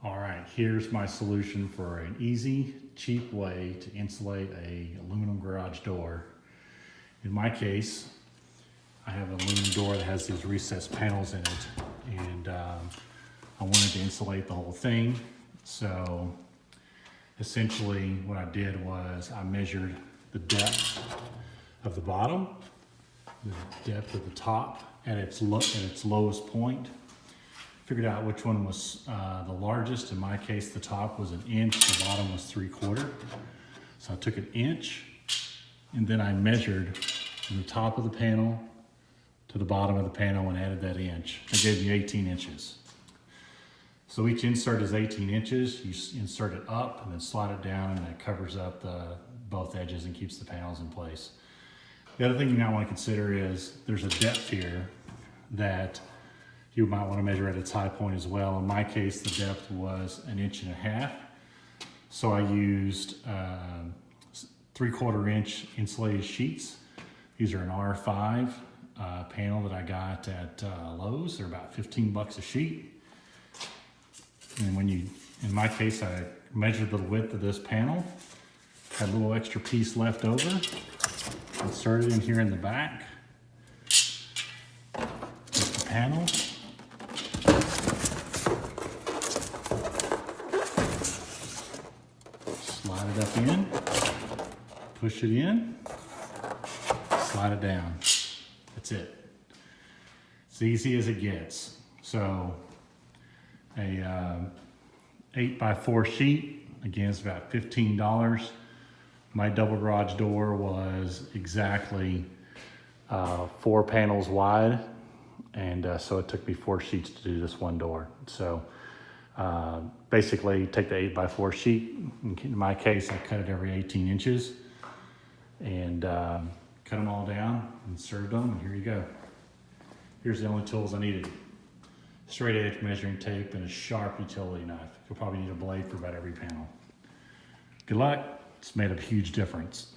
All right, here's my solution for an easy, cheap way to insulate a aluminum garage door. In my case, I have an aluminum door that has these recessed panels in it, and I wanted to insulate the whole thing. So essentially what I did was I measured the depth of the bottom, the depth of the top at its lowest point. Figured out which one was the largest. In my case, the top was 1 inch, the bottom was 3/4. So I took 1 inch and then I measured from the top of the panel to the bottom of the panel and added that inch. That gave me 18 inches. So each insert is 18 inches. You insert it up and then slide it down, and that covers up both edges and keeps the panels in place. The other thing you might want to consider is there's a depth here that you might want to measure at its high point as well. In my case, the depth was 1.5 inches. So I used 3/4 inch insulated sheets. These are an R5 panel that I got at Lowe's. They're about 15 bucks a sheet. And in my case, I measured the width of this panel, had a little extra piece left over, inserted in here in the back. Take the panel, slide it up in, push it in, slide it down. That's it. It's easy as it gets. So a 8x4 sheet, again, it's about $15. My double garage door was exactly 4 panels wide, and so it took me 4 sheets to do this one door. So basically take the 8x4 sheet. In my case, I cut it every 18 inches and cut them all down, inserted them, and here you go. Here's the only tools I needed: straight edge measuring tape and a sharp utility knife. You'll probably need a blade for about every panel. Good luck. It's made a huge difference.